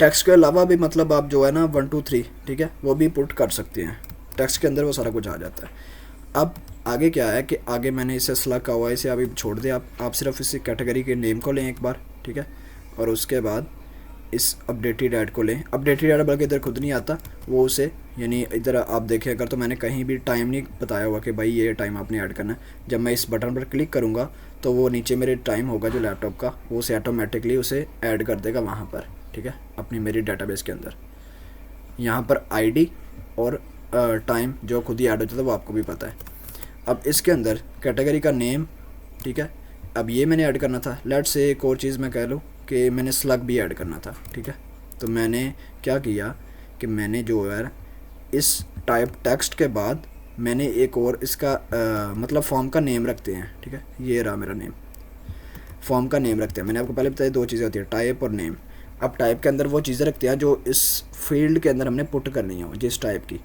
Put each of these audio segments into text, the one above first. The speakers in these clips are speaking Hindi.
टेक्स्ट के अलावा भी मतलब आप जो है ना 1 2 3 ठीक है वो भी पुट कर सकते हैं, टेक्स्ट के अंदर वो सारा कुछ आ जाता है। अब आगे क्या है कि आगे मैंने इसे स्लग का हुआ है, इसे अभी छोड़ दें आप सिर्फ इस कैटेगरी के नेम को लें एक बार, ठीक है, और उसके बाद इस अपडेटेड ऐड को लें। अपडेटेड ऐड बल्कि इधर खुद नहीं आता, वो उसे यानी इधर आप देखें अगर तो मैंने कहीं भी टाइम नहीं बताया हुआ कि भाई ये टाइम आपने ऐड करना है। जब मैं इस बटन पर क्लिक करूँगा तो वो नीचे मेरे टाइम होगा जो लैपटॉप का, वो उसे ऑटोमेटिकली उसे ऐड कर देगा वहाँ पर, ठीक है, अपनी मेरी डेटाबेस के अंदर। यहाँ पर आईडी और टाइम जो खुद ही ऐड हो जाता है वो आपको भी पता है। अब इसके अंदर कैटेगरी का नेम, ठीक है, अब ये मैंने ऐड करना था। लेट्स से एक और चीज़ मैं कह लूँ कि मैंने स्लग भी ऐड करना था, ठीक है। तो मैंने क्या किया कि मैंने जो है इस टाइप टेक्स्ट के बाद मैंने एक और इसका मतलब फॉर्म का नेम रखते हैं, ठीक है, ये रहा मेरा नेम, फॉर्म का नेम रखते हैं। मैंने आपको पहले बताया दो चीज़ें होती है, टाइप और नेम। अब टाइप के अंदर वो चीज़ें रखते हैं जो इस फील्ड के अंदर हमने पुट करनी हो जिस टाइप की,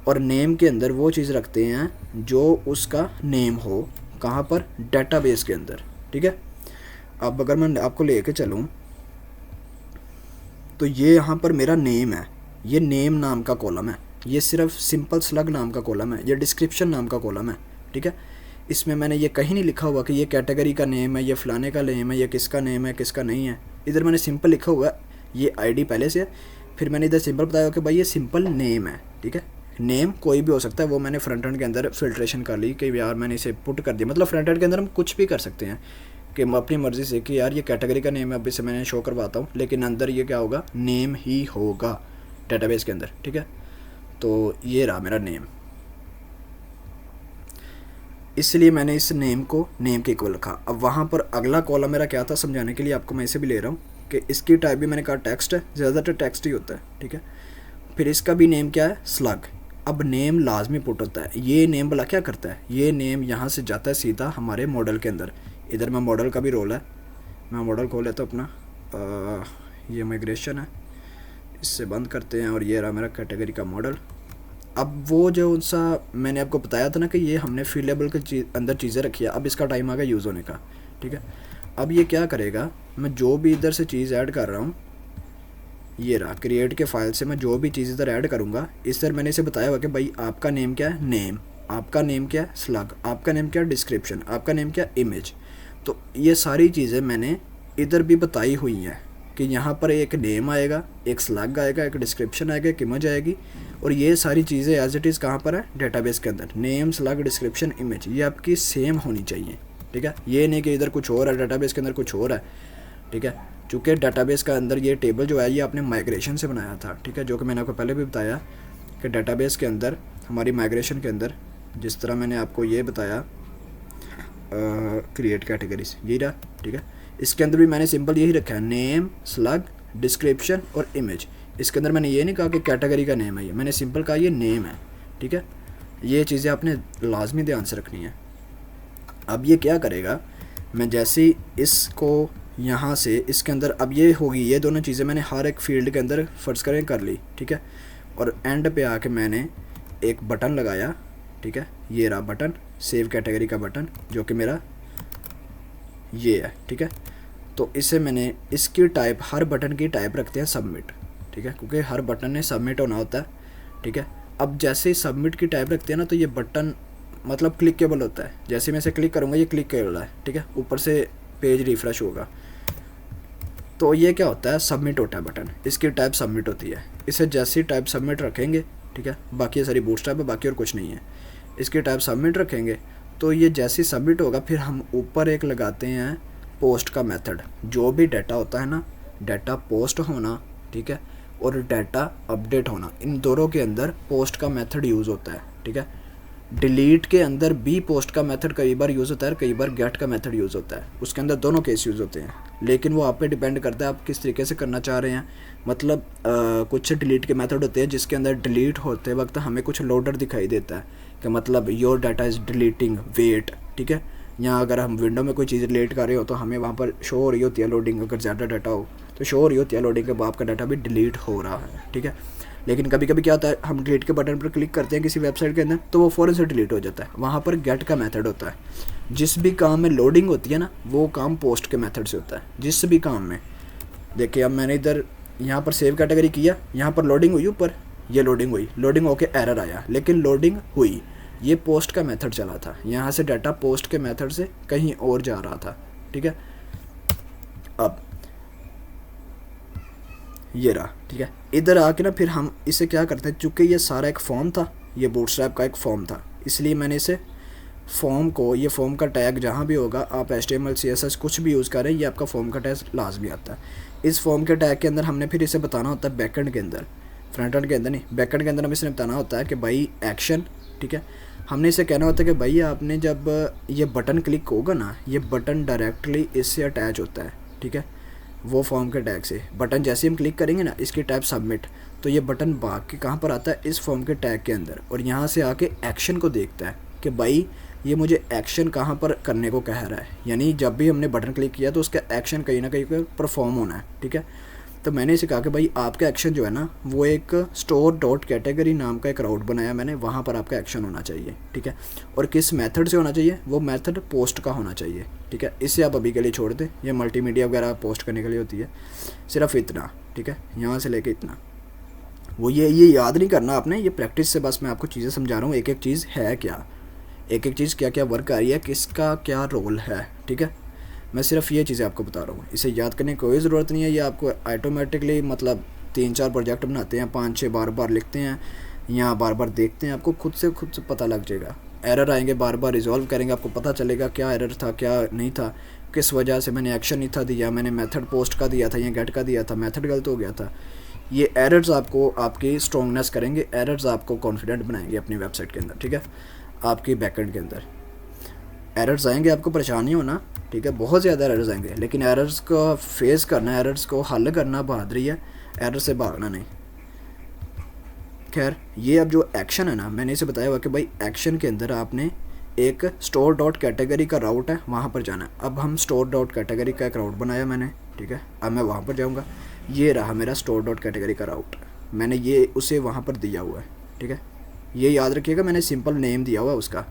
और नेम के अंदर वो चीज़ रखते हैं जो उसका नेम हो, कहाँ पर, डेटाबेस के अंदर, ठीक है। अब अगर मैं आपको लेके चलूँ तो ये यहाँ पर मेरा नेम है, ये नेम नाम का कॉलम है, ये सिर्फ सिंपल स्लग नाम का कॉलम है, ये डिस्क्रिप्शन नाम का कॉलम है, ठीक है। इसमें मैंने ये कहीं नहीं लिखा हुआ कि ये कैटेगरी का नेम है, ये फलाने का नेम है, ये किसका नेम है किसका नहीं है। इधर मैंने सिंपल लिखा हुआ है, ये आईडी पहले से है, फिर मैंने इधर सिंपल बताया कि भाई ये सिंपल नेम है, ठीक है। नेम कोई भी हो सकता है, वो मैंने फ्रंट एंड के अंदर फिल्ट्रेशन कर ली कि यार मैंने इसे पुट कर दिया। मतलब फ्रंट एंड के अंदर हम कुछ भी कर सकते हैं कि अपनी मर्ज़ी से कि यार ये कैटेगरी का नेम है, अब इसे मैंने शो करवाता हूँ, लेकिन अंदर ये क्या होगा, नेम ही होगा डेटाबेस के अंदर, ठीक है। तो ये रहा मेरा नेम, इसलिए मैंने इस नेम को नेम के इक्वल रखा। अब वहाँ पर अगला कॉलम मेरा क्या था समझाने के लिए आपको मैं इसे भी ले रहा हूँ कि इसकी टाइप भी मैंने कहा टेक्स्ट है, ज़्यादातर टेक्स्ट ही होता है, ठीक है। फिर इसका भी नेम क्या है, स्लग। अब नेम लाजमी पुट होता है, ये नेम भला क्या करता है, ये नेम यहाँ से जाता है सीधा हमारे मॉडल के अंदर। इधर मैं मॉडल का भी रोल है, मैं मॉडल खोल लेता हूँ अपना, ये माइग्रेशन है, इससे बंद करते हैं, और ये रहा मेरा कैटेगरी का मॉडल। अब वो जो सा मैंने आपको बताया था ना कि ये हमने फीलेबल के अंदर चीज़ें रखी है, अब इसका टाइम आ गया यूज़ होने का, ठीक है। अब ये क्या करेगा, मैं जो भी इधर से चीज़ ऐड कर रहा हूँ, ये रहा क्रिएट के फाइल से मैं जो भी चीज़ इधर ऐड करूँगा, इस तरह मैंने इसे बताया हुआ कि भाई आपका नेम क्या है, नेम, आपका नेम क्या है, स्लग, आपका नेम क्या है, डिस्क्रिप्शन, आपका नेम क्या है, इमेज। तो ये सारी चीज़ें मैंने इधर भी बताई हुई हैं कि यहाँ पर एक नेम आएगा, एक स्लग आएगा, एक डिस्क्रिप्शन आएगा, एक इमेज आएगी, और ये सारी चीज़ें एज इट इज़ कहाँ पर है, डेटाबेस के अंदर। नेम, स्लग, डिस्क्रिप्शन, इमेज, ये आपकी सेम होनी चाहिए, ठीक है। ये नहीं कि इधर कुछ और है, डेटाबेस के अंदर कुछ और है, ठीक है। चूँकि डेटाबेस का अंदर ये टेबल जो है ये आपने माइग्रेशन से बनाया था, ठीक है, जो कि मैंने आपको पहले भी बताया कि डेटाबेस के अंदर हमारी माइग्रेशन के अंदर जिस तरह मैंने आपको ये बताया क्रिएट कैटेगरीज, यही रहा, ठीक है। इसके अंदर भी मैंने सिंपल यही रखा है, नेम, स्लग, डिस्क्रिप्शन और इमेज। इसके अंदर मैंने ये नहीं कहा कि कैटेगरी का नेम है, ये मैंने सिंपल कहा ये नेम है, ठीक है। ये चीज़ें आपने लाजमी ध्यान से रखनी है। अब ये क्या करेगा, मैं जैसे ही इसको यहाँ से इसके अंदर, अब ये होगी, ये दोनों चीज़ें मैंने हर एक फील्ड के अंदर फर्ज करें कर ली, ठीक है। और एंड पे आके मैंने एक बटन लगाया, ठीक है, ये रहा बटन, सेव कैटेगरी का बटन, जो कि मेरा ये है, ठीक है। तो इसे मैंने इसकी टाइप, हर बटन की टाइप रखते हैं सबमिट, ठीक है, क्योंकि हर बटन ने सबमिट होना होता है, ठीक है। अब जैसे ही सबमिट की टाइप रखते हैं ना तो ये बटन मतलब क्लिकेबल होता है, जैसे मैं इसे क्लिक करूँगा ये क्लिकेबल है, ठीक है, ऊपर से पेज रिफ़्रेश होगा। तो ये क्या होता है, सबमिट होता है बटन, इसकी टाइप सबमिट होती है। इसे जैसी टाइप सबमिट रखेंगे, ठीक है, बाकी ये सारी बूटस्ट्रैप है, बाकी और कुछ नहीं है, इसकी टाइप सबमिट रखेंगे तो ये जैसी सबमिट होगा फिर हम ऊपर एक लगाते हैं पोस्ट का मेथड। जो भी डाटा होता है ना, डाटा पोस्ट होना, ठीक है, और डाटा अपडेट होना, इन दोनों के अंदर पोस्ट का मेथड यूज़ होता है, ठीक है। डिलीट के अंदर भी पोस्ट का मेथड कई बार यूज़ होता है, कई बार गेट का मेथड यूज़ होता है, उसके अंदर दोनों केस यूज़ होते हैं, लेकिन वो आप पे डिपेंड करता है आप किस तरीके से करना चाह रहे हैं। मतलब कुछ डिलीट के मेथड होते हैं जिसके अंदर डिलीट होते वक्त हमें कुछ लोडर दिखाई देता है कि मतलब your data is deleting wait, ठीक है। यहाँ अगर हम विंडो में कोई चीज़ डिलीट कर रहे हो तो हमें वहाँ पर शो हो रही होती है लोडिंग, अगर ज़्यादा डाटा हो तो शो हो रही होती है लोडिंग के आपका डाटा भी डिलीट हो रहा है, ठीक है। लेकिन कभी कभी क्या होता है, हम डिलीट के बटन पर क्लिक करते हैं किसी वेबसाइट के अंदर तो वो फ़ौरन से डिलीट हो जाता है, वहाँ पर गेट का मेथड होता है। जिस भी काम में लोडिंग होती है ना वो काम पोस्ट के मेथड से होता है, जिस भी काम में। देखिए अब मैंने इधर यहाँ पर सेव कैटेगरी किया, यहाँ पर लोडिंग हुई, ऊपर ये लोडिंग हुई, लोडिंग होके एरर आया, लेकिन लोडिंग हुई, ये पोस्ट का मेथड चला था, यहाँ से डाटा पोस्ट के मेथड से कहीं और जा रहा था, ठीक है। अब ये रहा, ठीक है। इधर आके ना फिर हम इसे क्या करते हैं, चूँकि ये सारा एक फॉर्म था, ये बूटस्ट्रैप का एक फॉर्म था, इसलिए मैंने इसे फॉर्म को, ये फॉर्म का टैग जहाँ भी होगा, आप HTML CSS कुछ भी यूज़ करें, ये आपका फॉर्म का टैग लाजमी आता है। इस फॉर्म के टैग के अंदर हमने फिर इसे बताना होता है बैकएंड के अंदर, फ्रंट एंड के अंदर नहीं, बैकएंड के अंदर हमें इसे बताना होता है कि भाई एक्शन, ठीक है। हमने इसे कहना होता है कि भाई आपने जब ये बटन क्लिक होगा ना, ये बटन डायरेक्टली इससे अटैच होता है, ठीक है, वो फॉर्म के टैग से। बटन जैसे हम क्लिक करेंगे ना, इसकी टैब सबमिट, तो ये बटन भाग के कहाँ पर आता है, इस फॉर्म के टैग के अंदर, और यहाँ से आके एक्शन को देखता है कि भाई ये मुझे एक्शन कहाँ पर करने को कह रहा है, यानी जब भी हमने बटन क्लिक किया तो उसका एक्शन कहीं ना कहीं पर परफॉर्म होना है, ठीक है। तो मैंने इसे कहा कि भाई आपका एक्शन जो है ना, वो एक स्टोर डॉट कैटेगरी नाम का एक राउट बनाया मैंने, वहाँ पर आपका एक्शन होना चाहिए, ठीक है। और किस मेथड से होना चाहिए, वो मेथड पोस्ट का होना चाहिए, ठीक है। इससे आप अभी के लिए छोड़ दें, ये मल्टीमीडिया वगैरह पोस्ट करने के लिए होती है, सिर्फ इतना, ठीक है, यहाँ से लेके इतना। वो ये याद नहीं करना आपने, ये प्रैक्टिस से बस मैं आपको चीज़ें समझा रहा हूँ, एक एक चीज़ है क्या, एक एक चीज़ क्या क्या वर्क कर रही है, किसका क्या रोल है, ठीक है। मैं सिर्फ ये चीज़ें आपको बता रहा हूँ, इसे याद करने की कोई ज़रूरत नहीं है, ये आपको ऑटोमेटिकली मतलब 3-4 प्रोजेक्ट बनाते हैं, 5-6 बार लिखते हैं, यहाँ बार देखते हैं, आपको खुद से पता लग जाएगा। एरर आएंगे, बार रिजॉल्व करेंगे, आपको पता चलेगा क्या एरर था क्या नहीं था, किस वजह से मैंने एक्शन नहीं था दिया, मैंने मेथड पोस्ट का दिया था या गेट का दिया था, मेथड गलत हो गया था। ये एरर्स आपको आपकी स्ट्रॉन्गनेस करेंगे, एरर्स आपको कॉन्फिडेंट बनाएंगे अपनी वेबसाइट के अंदर, ठीक है, आपकी बैकएंड के अंदर। एरर्स आएंगे, आपको परेशान नहीं होना, ठीक है, बहुत ज़्यादा एरर्स आएंगे, लेकिन एरर्स को फेस करना, एरर्स को हल करना बहादुरी है, एरर से भागना नहीं। खैर, ये अब जो एक्शन है ना, मैंने इसे बताया हुआ कि भाई एक्शन के अंदर आपने एक स्टोर डॉट कैटेगरी का राउट है, वहाँ पर जाना है। अब हम स्टोर डॉट कैटेगरी का एक राउट बनाया मैंने, ठीक है, अब मैं वहाँ पर जाऊँगा, ये रहा मेरा स्टोर डॉट कैटेगरी का राउट, मैंने ये उसे वहाँ पर दिया हुआ है, ठीक है। ये याद रखिएगा, मैंने सिंपल नेम दिया हुआ है उसका,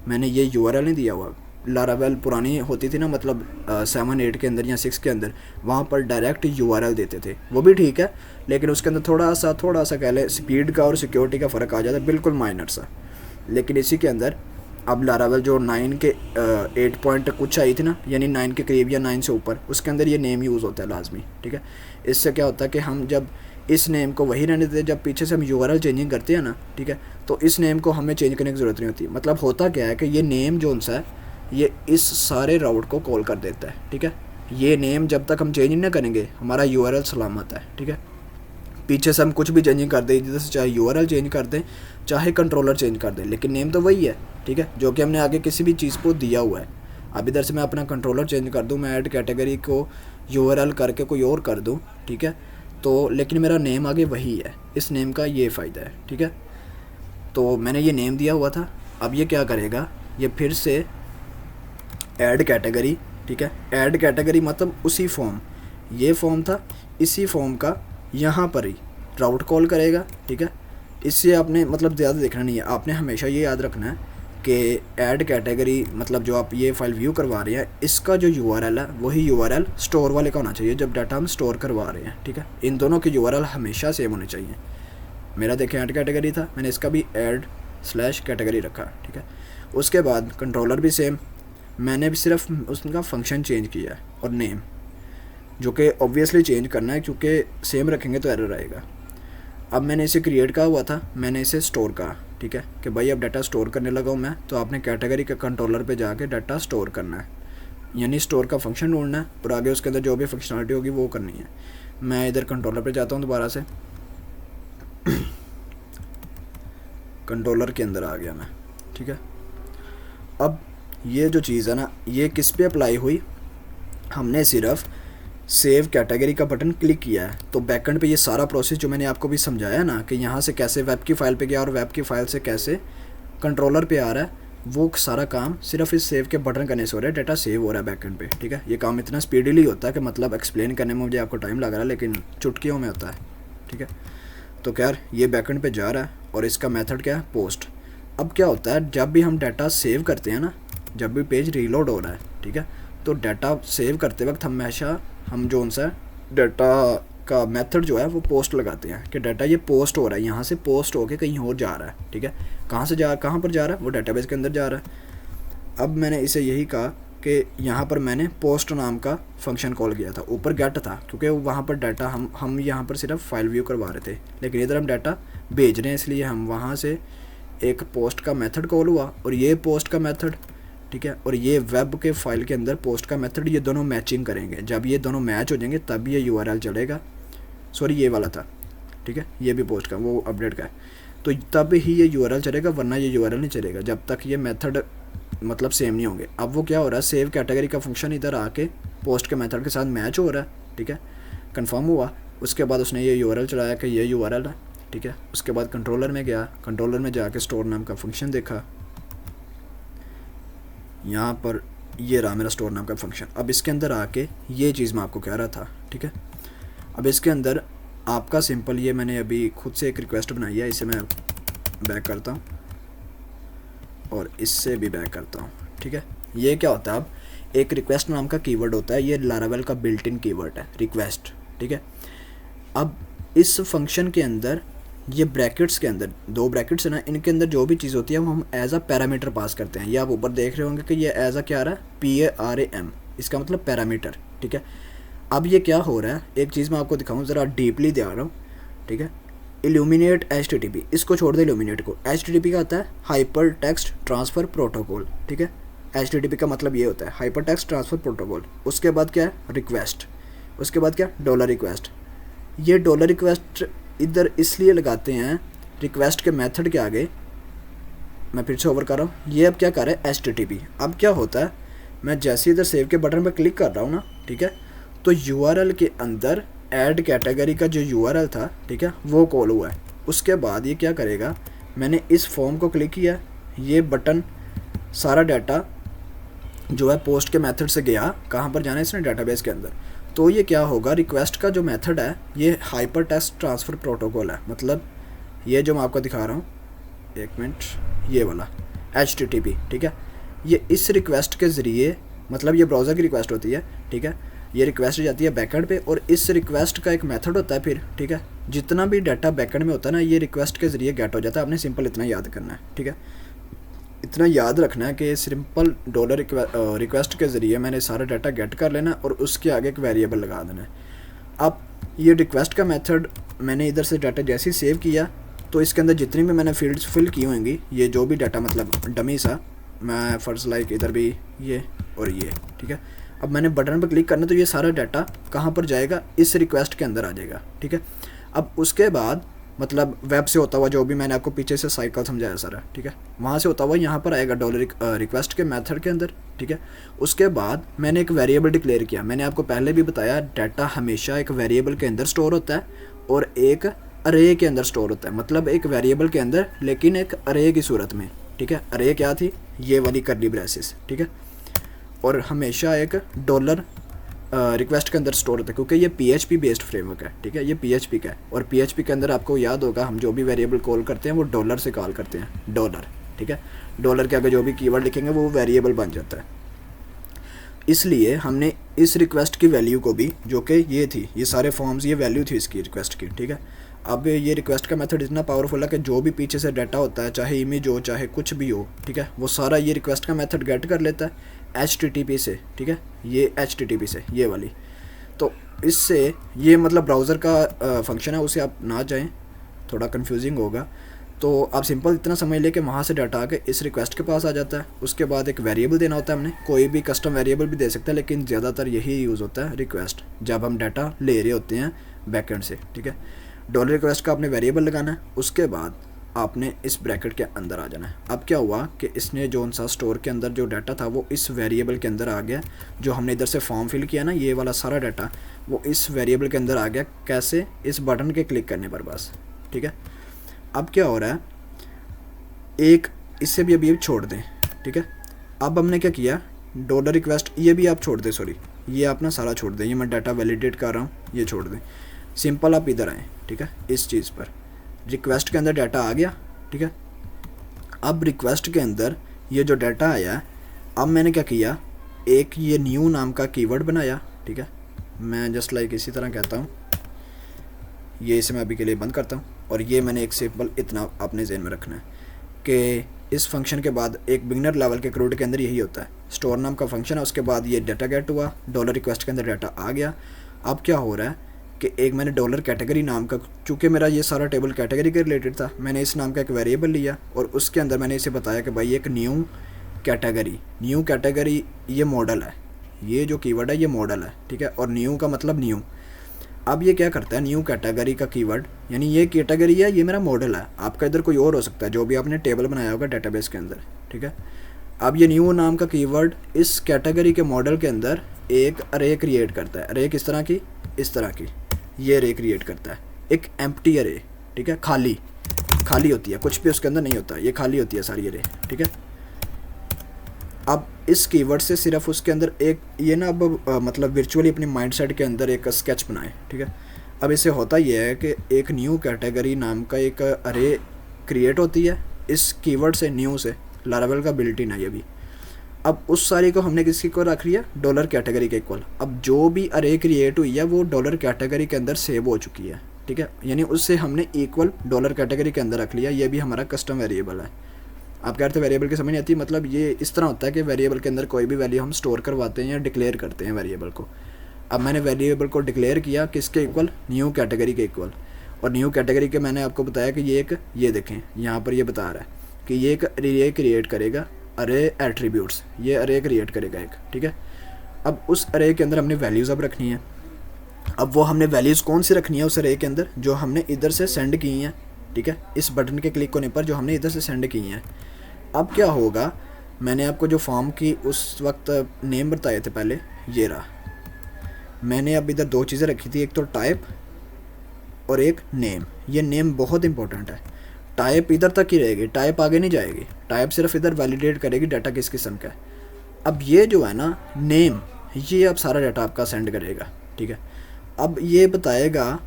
मैंने ये URL नहीं दिया हुआ। लारावेल पुरानी होती थी ना, मतलब 7-8 के अंदर या 6 के अंदर, वहाँ पर डायरेक्ट URL देते थे, वो भी ठीक है, लेकिन उसके अंदर थोड़ा सा कह लें स्पीड का और सिक्योरिटी का फ़र्क आ जाता है, बिल्कुल माइनर सा। लेकिन इसी के अंदर अब लारावेल जो 9 के 8 पॉइंट कुछ आई थी ना, यानी 9 के करीब या 9 से ऊपर, उसके अंदर ये नेम यूज़ होता है लाजमी, ठीक है। इससे क्या होता है कि हम जब इस नेम को वही रहने देते हैं, जब पीछे से हम URL चेंजिंग करते हैं ना, ठीक है, तो इस नेम को हमें चेंज करने की ज़रूरत नहीं होती। मतलब होता क्या है कि ये नेम जो सा है, ये इस सारे राउट को कॉल कर देता है, ठीक है। ये नेम जब तक हम चेंज नहीं करेंगे, हमारा URL सलामत है, ठीक है। पीछे से हम कुछ भी चेंजिंग कर दें, जैसे चाहे URL चेंज कर दें, चाहे कंट्रोलर चेंज कर दें, लेकिन नेम तो वही है, ठीक है, जो कि हमने आगे किसी भी चीज़ को दिया हुआ है। अब इधर से मैं अपना कंट्रोलर चेंज कर दूँ, मैं ऐड कैटेगरी को URL करके कोई और कर दूँ, ठीक है, तो लेकिन मेरा नेम आगे वही है, इस नेम का ये फ़ायदा है, ठीक है। तो मैंने ये नेम दिया हुआ था, अब ये क्या करेगा, ये फिर से ऐड कैटेगरी, ठीक है, ऐड कैटेगरी मतलब उसी फॉर्म, ये फॉर्म था, इसी फॉर्म का यहाँ पर ही राउट कॉल करेगा, ठीक है। इससे आपने मतलब ज़्यादा देखना नहीं है, आपने हमेशा ये याद रखना है कि ऐड कैटेगरी मतलब जो आप ये फाइल व्यू करवा रहे हैं, इसका जो URL है वही URL स्टोर वाले का होना चाहिए, जब डाटा हम स्टोर करवा रहे हैं, ठीक है। इन दोनों के URL हमेशा सेम होने चाहिए। मेरा देखें ऐड कैटेगरी था, मैंने इसका भी ऐड/कैटेगरी रखा, ठीक है। उसके बाद कंट्रोलर भी सेम, मैंने भी सिर्फ उसका फंक्शन चेंज किया है, और नेम जो कि ऑब्वियसली चेंज करना है, क्योंकि सेम रखेंगे तो एरर आएगा। अब मैंने इसे क्रिएट कहा हुआ था, मैंने इसे स्टोर कहा, ठीक है, कि भाई अब डाटा स्टोर करने लगा हूँ मैं, तो आपने कैटेगरी के कंट्रोलर पे जाके डाटा स्टोर करना है, यानी स्टोर का फंक्शन ढूंढना है, और आगे उसके अंदर जो भी फंक्शनलिटी होगी वो करनी है। मैं इधर कंट्रोलर पे जाता हूँ दोबारा से, कंट्रोलर के अंदर आ गया मैं, ठीक है। अब ये जो चीज़ है ना, ये किस पे अप्लाई हुई, हमने सिर्फ सेव कैटेगरी का बटन क्लिक किया है, तो बैकएंड पे ये सारा प्रोसेस जो मैंने आपको भी समझाया ना, कि यहाँ से कैसे वेब की फ़ाइल पे गया और वेब की फ़ाइल से कैसे कंट्रोलर पे आ रहा है, वो सारा काम सिर्फ इस सेव के बटन करने से हो रहा है, डाटा सेव हो रहा है बैकएंड पे, ठीक है। ये काम इतना स्पीडीली होता है कि मतलब एक्सप्लेन करने में मुझे आपको टाइम लग रहा है, लेकिन चुटकियों में होता है, ठीक है। तो खैर ये बैकएंड पे जा रहा है, और इसका मेथड क्या है, पोस्ट। अब क्या होता है, जब भी हम डाटा सेव करते हैं ना, जब भी पेज रीलोड हो रहा है, ठीक है, तो डाटा सेव करते वक्त हमेशा हम जो सा डाटा का मेथड जो है वो पोस्ट लगाते हैं कि डाटा ये पोस्ट हो रहा है, यहाँ से पोस्ट होके कहीं और जा रहा है, ठीक है। कहाँ पर जा रहा है, वो डाटाबेस के अंदर जा रहा है। अब मैंने इसे यही कहा कि यहाँ पर मैंने पोस्ट नाम का फंक्शन कॉल किया था, ऊपर गेट था क्योंकि वहाँ पर डाटा हम यहाँ पर सिर्फ फाइल व्यू करवा रहे थे, लेकिन इधर हम डाटा भेज रहे हैं, इसलिए हम वहाँ से एक पोस्ट का मेथड कॉल हुआ और ये पोस्ट का मेथड, ठीक है, और ये वेब के फाइल के अंदर पोस्ट का मेथड, ये दोनों मैचिंग करेंगे। जब ये दोनों मैच हो जाएंगे तब ये यूआरएल चलेगा। सॉरी ये वाला था, ठीक है, ये भी पोस्ट का, वो अपडेट का है, तो तब ही ये यूआरएल चलेगा, वरना ये यूआरएल नहीं चलेगा जब तक ये मेथड मतलब सेम नहीं होंगे। अब वो क्या हो रहा है, सेव कैटेगरी का फंक्शन इधर आके पोस्ट के मेथड के साथ मैच हो रहा है, ठीक है, कंफर्म हुआ। उसके बाद उसने ये यूआरएल चलाया कि ये यूआरएल है, ठीक है। उसके बाद कंट्रोलर में गया, कंट्रोलर में जाके स्टोर नाम का फंक्शन देखा, यहाँ पर ये रहा मेरा स्टोर नाम का फंक्शन। अब इसके अंदर आके ये चीज़ मैं आपको कह रहा था, ठीक है। अब इसके अंदर आपका सिंपल, ये मैंने अभी खुद से एक रिक्वेस्ट बनाई है, इसे मैं बैक करता हूँ और इससे भी बैक करता हूँ, ठीक है। ये क्या होता है, अब एक रिक्वेस्ट नाम का कीवर्ड होता है, ये लारावेल का बिल्ट इन कीवर्ड है रिक्वेस्ट, ठीक है। अब इस फंक्शन के अंदर ये ब्रैकेट्स के अंदर 2 ब्रैकेट्स है ना, इनके अंदर जो भी चीज़ होती है वो हम एज अ पैरामीटर पास करते हैं। ये आप ऊपर देख रहे होंगे कि ये एज अ क्या आ रहा है, PARAM, इसका मतलब पैरामीटर, ठीक है। अब ये क्या हो रहा है, एक चीज़ मैं आपको दिखाऊँ, ज़रा डीपली दे रहा हूँ, ठीक है। इल्यूमिनेट HTTP, इसको छोड़ दे इल्यूमिनेट को। HTTP का आता है हाइपर टेक्स्ट ट्रांसफ़र प्रोटोकॉल, ठीक है। HTTP का मतलब ये होता है हाइपर टेक्स्ट ट्रांसफ़र प्रोटोकॉल। उसके बाद क्या है, रिक्वेस्ट। उसके बाद क्या, डॉलर रिक्वेस्ट। ये डॉलर रिक्वेस्ट इधर इसलिए लगाते हैं रिक्वेस्ट के मेथड के आगे, मैं फिर से ओवर कर रहा हूँ। ये अब क्या कर रहा है, HTTP। अब क्या होता है, मैं जैसे इधर सेव के बटन पर क्लिक कर रहा हूँ ना, ठीक है, तो URL के अंदर ऐड कैटेगरी का जो URL था, ठीक है, वो कॉल हुआ है। उसके बाद ये क्या करेगा, मैंने इस फॉर्म को क्लिक किया, ये बटन सारा डाटा जो है पोस्ट के मेथड से गया, कहाँ पर जाना है, इसने डाटाबेस के अंदर। तो ये क्या होगा, रिक्वेस्ट का जो मेथड है ये हाइपर टेक्स्ट ट्रांसफ़र प्रोटोकॉल है, मतलब ये जो मैं आपको दिखा रहा हूँ, एक मिनट, ये वाला HTTP, ठीक है। ये इस रिक्वेस्ट के ज़रिए, मतलब ये ब्राउज़र की रिक्वेस्ट होती है, ठीक है, ये रिक्वेस्ट जाती है बैकएंड पे और इस रिक्वेस्ट का एक मेथड होता है फिर, ठीक है। जितना भी डाटा बैकएंड में होता है ना, ये रिक्वेस्ट के ज़रिए गेट हो जाता है। आपने सिंपल इतना याद करना है, ठीक है, इतना याद रखना है कि सिंपल डॉलर रिक्वेस्ट के ज़रिए मैंने सारा डाटा गेट कर लेना और उसके आगे एक वेरिएबल लगा देना है। अब ये रिक्वेस्ट का मेथड मैंने इधर से डाटा जैसे ही सेव किया, तो इसके अंदर जितनी भी मैंने फील्ड्स फिल की होंगी, ये जो भी डाटा मतलब डमी सा, मैं फर्स्ट लाइक इधर भी ये और ये, ठीक है। अब मैंने बटन पर क्लिक करना, तो ये सारा डाटा कहाँ पर जाएगा, इस रिक्वेस्ट के अंदर आ जाएगा, ठीक है। अब उसके बाद मतलब वेब से होता हुआ जो भी मैंने आपको पीछे से साइकिल समझाया सारा, ठीक है, वहाँ से होता हुआ यहाँ पर आएगा डॉलर रिक्वेस्ट के मेथड के अंदर, ठीक है। उसके बाद मैंने एक वेरिएबल डिक्लेयर किया। मैंने आपको पहले भी बताया डाटा हमेशा एक वेरिएबल के अंदर स्टोर होता है और एक अरे के अंदर स्टोर होता है, मतलब एक वेरिएबल के अंदर लेकिन एक अरे की सूरत में, ठीक है। अरे क्या थी, ये वाली कर्ली ब्रेसेस, ठीक है, और हमेशा एक डॉलर रिक्वेस्ट के अंदर स्टोर होता है, क्योंकि ये PHP बेस्ड फ्रेमवर्क है, ठीक है, ये PHP का है। और PHP के अंदर आपको याद होगा, हम जो भी वेरिएबल कॉल करते हैं वो डॉलर से कॉल करते हैं, डॉलर, ठीक है। डॉलर के आगे जो भी कीवर्ड लिखेंगे वो वेरिएबल बन जाता है। इसलिए हमने इस रिक्वेस्ट की वैल्यू को भी, जो कि ये थी, ये सारे फॉर्म्स, ये वैल्यू थी इसकी रिक्वेस्ट की, ठीक है। अब ये रिक्वेस्ट का मेथड इतना पावरफुल है कि जो भी पीछे से डाटा होता है, चाहे इमेज हो चाहे कुछ भी हो, ठीक है, वो सारा ये रिक्वेस्ट का मेथड गेट कर लेता है HTTP से, ठीक है, ये HTTP से, ये वाली। तो इससे ये मतलब ब्राउज़र का फंक्शन है, उसे आप ना जाएं, थोड़ा कंफ्यूजिंग होगा। तो आप सिंपल इतना समझ लें कि वहाँ से डाटा आके इस रिक्वेस्ट के पास आ जाता है। उसके बाद एक वेरिएबल देना होता है, हमने कोई भी कस्टम वेरिएबल भी दे सकते हैं, लेकिन ज़्यादातर यही यूज़ होता है रिक्वेस्ट, जब हम डाटा ले रहे होते हैं बैकएंड से, ठीक है। डॉलर रिक्वेस्ट का आपने वेरिएबल लगाना है, उसके बाद आपने इस ब्रैकेट के अंदर आ जाना है। अब क्या हुआ कि इसने जो सा स्टोर के अंदर जो डाटा था वो इस वेरिएबल के अंदर आ गया, जो हमने इधर से फॉर्म फिल किया ना, ये वाला सारा डाटा वो इस वेरिएबल के अंदर आ गया। कैसे, इस बटन के क्लिक करने पर बस, ठीक है। अब क्या हो रहा है, एक इससे भी अभी छोड़ दें, ठीक है। अब हमने क्या किया, डॉलर रिक्वेस्ट ये भी आप छोड़ दें, सॉरी ये आप ना सारा छोड़ दें, ये मैं डाटा वैलिडेट कर रहा हूँ, ये छोड़ दें। सिंपल आप इधर आएँ, ठीक है, इस चीज़ पर रिक्वेस्ट के अंदर डाटा आ गया, ठीक है। अब रिक्वेस्ट के अंदर ये जो डाटा आया, अब मैंने क्या किया, एक ये न्यू नाम का कीवर्ड बनाया, ठीक है। मैं जस्ट लाइक इसी तरह कहता हूँ ये इसे मैं अभी के लिए बंद करता हूँ। और ये मैंने एक सिंपल इतना अपने ज़हन में रखना है कि इस फंक्शन के बाद एक बिगनर लेवल के क्रूड के अंदर यही होता है, स्टोर नाम का फंक्शन है, उसके बाद ये डाटा गेट हुआ, डॉलर रिक्वेस्ट के अंदर डाटा आ गया। अब क्या हो रहा है कि एक मैंने डॉलर कैटेगरी नाम का, चूँकि मेरा ये सारा टेबल कैटेगरी के रिलेटेड था, मैंने इस नाम का एक वेरिएबल लिया और उसके अंदर मैंने इसे बताया कि भाई एक न्यू कैटेगरी ये मॉडल है, ये जो कीवर्ड है ये मॉडल है, ठीक है। और न्यू का मतलब न्यू। अब ये क्या करता है, न्यू कैटेगरी का कीवर्ड, यानी ये कैटेगरी है, ये मेरा मॉडल है, आपका इधर कोई और हो सकता है जो भी आपने टेबल बनाया होगा डेटाबेस के अंदर, ठीक है। अब ये न्यू नाम का कीवर्ड इस कैटेगरी के मॉडल के अंदर एक अरे क्रिएट करता है। अरे किस तरह की, इस तरह की ये अरे क्रिएट करता है, एक एम्प्टी अरे, ठीक है, खाली होती है, कुछ भी उसके अंदर नहीं होता, ये खाली होती है सारी अरे, ठीक है। अब इस कीवर्ड से सिर्फ उसके अंदर एक ये ना, अब मतलब वर्चुअली अपनी माइंडसेट के अंदर एक स्केच बनाए, ठीक है। अब इससे होता ये है कि एक न्यू कैटेगरी नाम का एक अरे क्रिएट होती है इस कीवर्ड से, न्यू से, लारावेल का बिल्ट इन है ये भी। अब उस सारी को हमने किसकी को रख लिया, डॉलर कैटेगरी के इक्वल। अब जो भी अरे क्रिएट हुई है वो डॉलर कैटेगरी के अंदर सेव हो चुकी है, ठीक है, यानी उससे हमने इक्वल डॉलर कैटेगरी के अंदर रख लिया। ये भी हमारा कस्टम वेरिएबल है। आप कह रहे थे वेरिएबल की समझ नहीं आती, मतलब ये इस तरह होता है कि वेरिएबल के अंदर कोई भी वैल्यू हम स्टोर करवाते हैं या डिक्लेयर करते हैं वेरिएबल को। अब मैंने वेरिएबल को डिक्लेयर किया किसके इक्वल, न्यू कैटेगरी के इक्वल। और न्यू कैटेगरी के मैंने आपको बताया कि ये देखें यहाँ पर ये बता रहा है कि ये एक अरे क्रिएट करेगा, अरे एट्रीब्यूट्स, ये अरे क्रिएट करेगा एक, ठीक है। अब उस अरे के अंदर हमने वैल्यूज़ अब रखनी है। अब वो हमने वैल्यूज़ कौन सी रखनी है उस अरे के अंदर, जो हमने इधर से सेंड की हैं, ठीक है, इस बटन के क्लिक होने पर जो हमने इधर से सेंड की हैं। अब क्या होगा, मैंने आपको जो फॉर्म की उस वक्त नेम बताए थे पहले, ये रहा। मैंने अब इधर दो चीज़ें रखी थी, एक तो टाइप और एक नेम। ये नेम बहुत इंपॉर्टेंट है। टाइप इधर तक ही रहेगी, टाइप आगे नहीं जाएगी, टाइप सिर्फ इधर वैलिडेट करेगी डाटा किस किस्म का है। अब ये जो है ना नेम, ये अब सारा डाटा आपका सेंड करेगा, ठीक है। अब ये बताएगा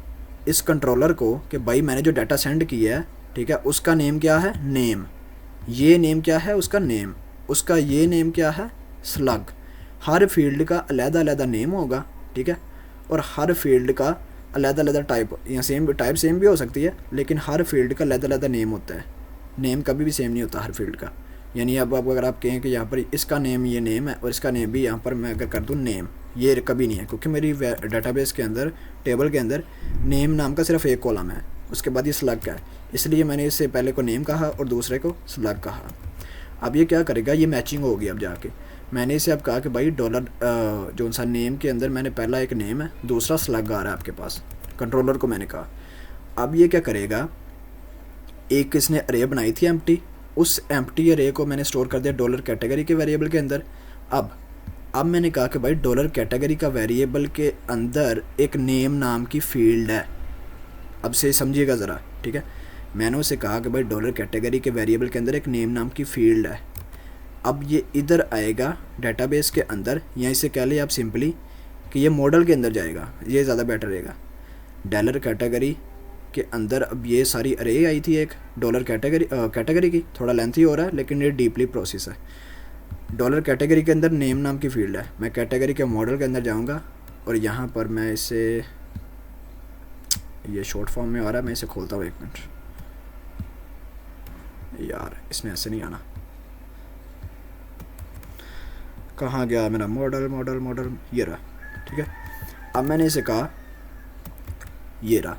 इस कंट्रोलर को कि भाई मैंने जो डाटा सेंड किया है, ठीक है, उसका नेम क्या है, नेम। ये नेम क्या है उसका, नेम। उसका ये नेम क्या है, स्लग। हर फील्ड का अलग-अलग नेम होगा, ठीक है, और हर फील्ड का अलग-अलग टाइप, या सेम टाइप सेम भी हो सकती है, लेकिन हर फील्ड का अलग-अलग नेम होता है। नेम कभी भी सेम नहीं होता हर फील्ड का। यानी अब अगर आप कहें कि यहाँ पर इसका नेम ये नेम है और इसका नेम भी यहाँ पर मैं अगर कर दूँ नेम, ये कभी नहीं है, क्योंकि मेरी डाटाबेस के अंदर, टेबल के अंदर नेम नाम का सिर्फ एक कॉलम है, उसके बाद ये स्लग का है, इसलिए मैंने इससे पहले को नेम कहा और दूसरे को स्लग कहा। अब ये क्या करेगा, ये मैचिंग होगी। अब जाके मैंने इसे अब कहा कि भाई डॉलर जो सा नेम के अंदर मैंने पहला एक नेम है, दूसरा स्लग आ रहा है आपके पास, कंट्रोलर को मैंने कहा। अब ये क्या करेगा, एक इसने अरे बनाई थी एम्प्टी, उस एम्प्टी अरे को मैंने स्टोर कर दिया डॉलर कैटेगरी के वेरिएबल के अंदर। अब मैंने कहा कि भाई डॉलर कैटेगरी का वेरिएबल के अंदर एक नेम नाम की फील्ड है। अब से समझिएगा ज़रा, ठीक है। मैंने उसे कहा कि भाई डॉलर कैटेगरी के वेरिएबल के अंदर एक नेम नाम की फील्ड है। अब ये इधर आएगा डेटाबेस के अंदर, या इसे कह लें आप सिंपली कि ये मॉडल के अंदर जाएगा, ये ज़्यादा बेटर रहेगा। डॉलर कैटेगरी के अंदर अब ये सारी अरे आई थी एक डॉलर कैटेगरी की, थोड़ा लेंथी हो रहा है लेकिन ये डीपली प्रोसेस है। डॉलर कैटेगरी के अंदर नेम नाम की फील्ड है। मैं कैटेगरी के मॉडल के अंदर जाऊंगा और यहाँ पर मैं इसे, ये शॉर्ट फॉर्म में आ रहा है, मैं इसे खोलता हूँ, एक मिनट यार, इसमें ऐसे नहीं आना, कहाँ गया मेरा मॉडल, ये रहा, ठीक है। अब मैंने इसे कहा ये रहा।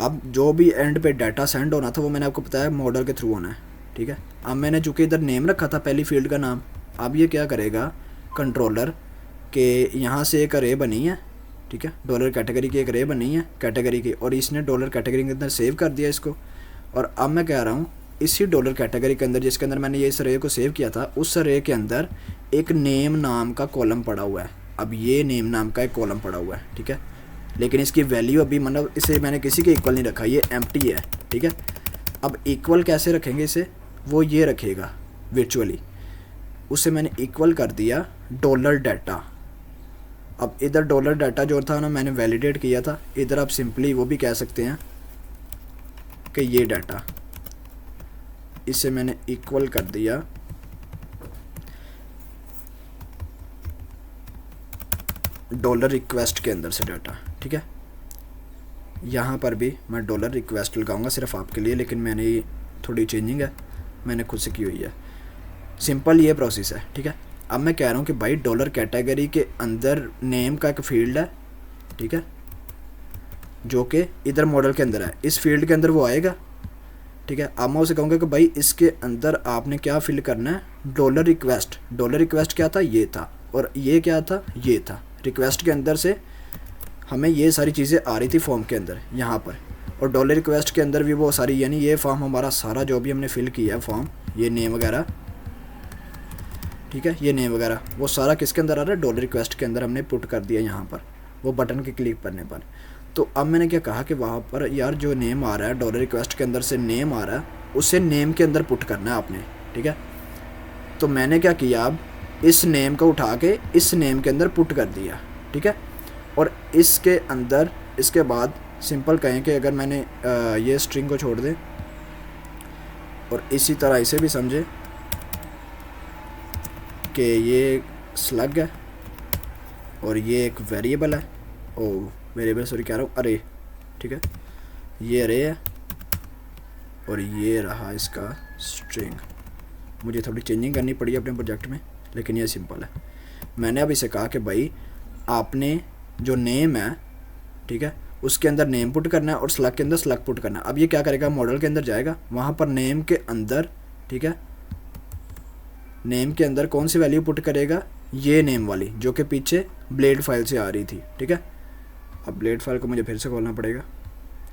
अब जो भी एंड पे डाटा सेंड होना था वो मैंने आपको बताया मॉडल के थ्रू होना है, ठीक है। अब मैंने चूँकि इधर नेम रखा था पहली फील्ड का नाम, अब ये क्या करेगा कंट्रोलर के यहाँ से एक अरे बनी है, ठीक है, डॉलर कैटेगरी की एक अरे बनी है कैटेगरी की, और इसने डॉलर कैटेगरी के अंदर सेव कर दिया इसको। और अब मैं कह रहा हूँ इसी डॉलर कैटेगरी के अंदर जिसके अंदर मैंने ये इस अरे को सेव किया था, उस अरे के अंदर एक नेम नाम का कॉलम पड़ा हुआ है। अब ये नेम नाम का एक कॉलम पड़ा हुआ है, ठीक है, लेकिन इसकी वैल्यू अभी मतलब इसे मैंने किसी के इक्वल नहीं रखा, ये एम्प्टी है, ठीक है। अब इक्वल कैसे रखेंगे इसे, वो ये रखेगा वर्चुअली, उसे मैंने इक्वल कर दिया डॉलर डाटा। अब इधर डॉलर डाटा जो था ना मैंने वैलिडेट किया था, इधर आप सिंपली वो भी कह सकते हैं कि ये डाटा, इसे मैंने इक्वल कर दिया डॉलर रिक्वेस्ट के अंदर से डाटा, ठीक है। यहाँ पर भी मैं डॉलर रिक्वेस्ट लगाऊंगा सिर्फ आपके लिए, लेकिन मैंने ये थोड़ी चेंजिंग है मैंने खुद से की हुई है। सिंपल ये प्रोसेस है, ठीक है। अब मैं कह रहा हूँ कि भाई डॉलर कैटेगरी के अंदर नेम का एक फील्ड है, ठीक है, जो कि इधर मॉडल के अंदर है, इस फील्ड के अंदर वो आएगा, ठीक है। अब मैं उसे कहूँगा कि भाई इसके अंदर आपने क्या फिल करना है, डॉलर रिक्वेस्ट। डॉलर रिक्वेस्ट क्या था, ये था, और ये क्या था, ये था। रिक्वेस्ट के अंदर से हमें ये सारी चीज़ें आ रही थी फॉर्म के अंदर यहाँ पर, और डॉलर रिक्वेस्ट के अंदर भी वो सारी, यानी ये फॉर्म हमारा सारा जो भी हमने फिल किया है फॉर्म, ये नेम वगैरह, ठीक है, ये नेम वगैरह वो सारा किसके अंदर आ रहा है, डॉलर रिक्वेस्ट के अंदर हमने पुट कर दिया यहाँ पर, वो बटन के क्लिक करने पर। तो अब मैंने क्या कहा कि वहाँ पर यार जो नेम आ रहा है डॉलर रिक्वेस्ट के अंदर से नेम आ रहा है, उसे नेम के अंदर पुट करना है आपने, ठीक है। तो मैंने क्या किया, अब इस नेम को उठा के इस नेम के अंदर पुट कर दिया, ठीक है। और इसके अंदर इसके बाद सिंपल कहें कि अगर मैंने ये स्ट्रिंग को छोड़ दें और इसी तरह इसे भी समझे कि ये स्लग है और ये एक वेरिएबल है, वेरिएबल सॉरी कह रहा हूँ, अरे, ठीक है, ये अरे है और ये रहा इसका स्ट्रिंग। मुझे थोड़ी चेंजिंग करनी पड़ी अपने प्रोजेक्ट में, लेकिन ये सिंपल है। मैंने अब इसे कहा कि भाई आपने जो नेम है, ठीक है, उसके अंदर नेम पुट करना है और स्लग के अंदर स्लग पुट करना है। अब ये क्या करेगा, मॉडल के अंदर जाएगा, वहाँ पर नेम के अंदर, ठीक है, नेम के अंदर कौन सी वैल्यू पुट करेगा, ये नेम वाली जो कि पीछे ब्लेड फाइल से आ रही थी, ठीक है। अब ब्लेड फाइल को मुझे फिर से खोलना पड़ेगा,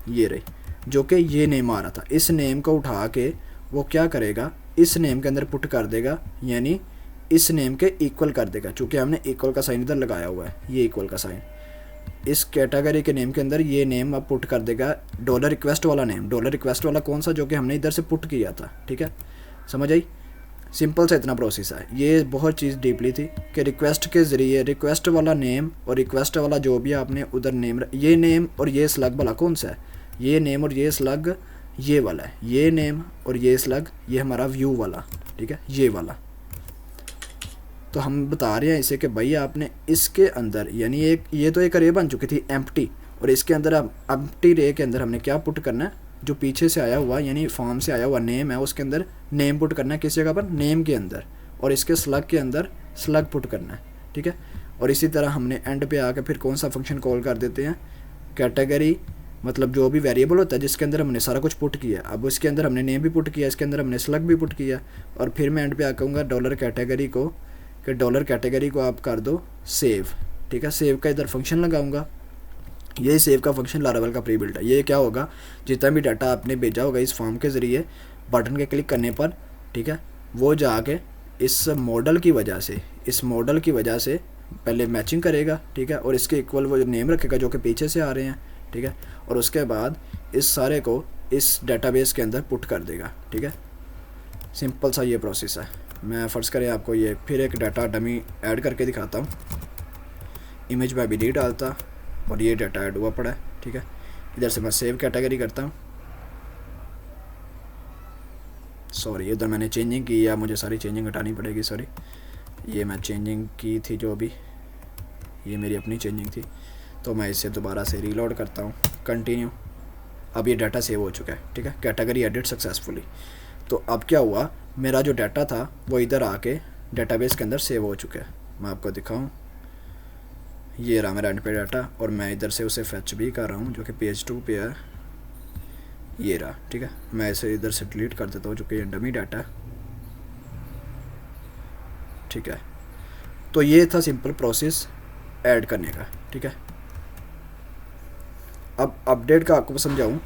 ये रही, जो कि ये नेम आ रहा था। इस नेम को उठा के वो क्या करेगा, इस नेम के अंदर पुट कर देगा, यानी इस नेम के इक्वल कर देगा, चूँकि हमने इक्वल का साइन इधर लगाया हुआ है, ये इक्वल का साइन, इस कैटेगरी के नेम के अंदर ये नेम अब पुट कर देगा, डॉलर रिक्वेस्ट वाला नेम। डॉलर रिक्वेस्ट वाला कौन सा, जो कि हमने इधर से पुट किया था, ठीक है, समझ आई। सिंपल सा इतना प्रोसेस है। ये बहुत चीज़ डीपली थी कि रिक्वेस्ट के ज़रिए रिक्वेस्ट वाला नेम और रिक्वेस्ट वाला जो भी आपने उधर नेम, ये नेम और ये स्लग वाला कौन सा है, ये नेम और ये स्लग ये वाला है, ये नेम और ये स्लग ये हमारा व्यू वाला, ठीक है, ये वाला। तो हम बता रहे हैं इसे कि भाई आपने इसके अंदर, यानी एक ये तो एक अरे बन चुकी थी एम्प्टी, और इसके अंदर अब एम्प्टी रे के अंदर हमने क्या पुट करना है, जो पीछे से आया हुआ यानी फॉर्म से आया हुआ नेम है, उसके अंदर नेम पुट करना है, किस जगह पर, नेम के अंदर, और इसके स्लग के अंदर स्लग पुट करना है, ठीक है। और इसी तरह हमने एंड पे आकर फिर कौन सा फंक्शन कॉल कर देते हैं, कैटेगरी, मतलब जो भी वेरिएबल होता है जिसके अंदर हमने सारा कुछ पुट किया, अब इसके अंदर हमने नेम भी पुट किया, इसके अंदर हमने स्लग भी पुट किया, और फिर मैं एंड पे आकर कहूँगा डॉलर कैटेगरी को, कि डॉलर कैटेगरी को आप कर दो सेव, ठीक है। सेव का इधर फंक्शन लगाऊंगा, ये सेव का फंक्शन लारावेल का प्री बिल्ट है। ये क्या होगा, जितना भी डाटा आपने भेजा होगा इस फॉर्म के ज़रिए बटन के क्लिक करने पर, ठीक है, वो जाके इस मॉडल की वजह से, इस मॉडल की वजह से पहले मैचिंग करेगा, ठीक है, और इसके इक्वल वो नेम रखेगा जो कि पीछे से आ रहे हैं, ठीक है, और उसके बाद इस सारे को इस डेटाबेस के अंदर पुट कर देगा, ठीक है। सिंपल सा ये प्रोसेस है। मैं फ़र्ज़ करें आपको ये फिर एक डाटा डमी ऐड करके दिखाता हूँ। इमेज में अभी नहीं डालता और ये डाटा ऐड हुआ पड़ा है, ठीक है। इधर से मैं सेव कैटेगरी करता हूँ, सॉरी इधर मैंने चेंजिंग की, या मुझे सारी चेंजिंग हटानी पड़ेगी, सॉरी ये मैं चेंजिंग की थी जो भी, ये मेरी अपनी चेंजिंग थी, तो मैं इसे दोबारा से रीलोड करता हूँ, कंटिन्यू। अब ये डाटा सेव हो चुका है, ठीक है, कैटेगरी एडिट सक्सेसफुली। तो अब क्या हुआ, मेरा जो डाटा था वो इधर आके डेटाबेस के अंदर सेव हो चुका है। मैं आपको दिखाऊं, ये रहा मेरा एंड पे डाटा, और मैं इधर से उसे फैच भी कर रहा हूँ जो कि पेज 2 पे है, ये रहा, ठीक है। मैं इसे इधर से डिलीट कर देता हूँ जो कि डमी डाटा, ठीक है। तो ये था सिंपल प्रोसेस ऐड करने का, ठीक है। अब अपडेट का आपको समझाऊँ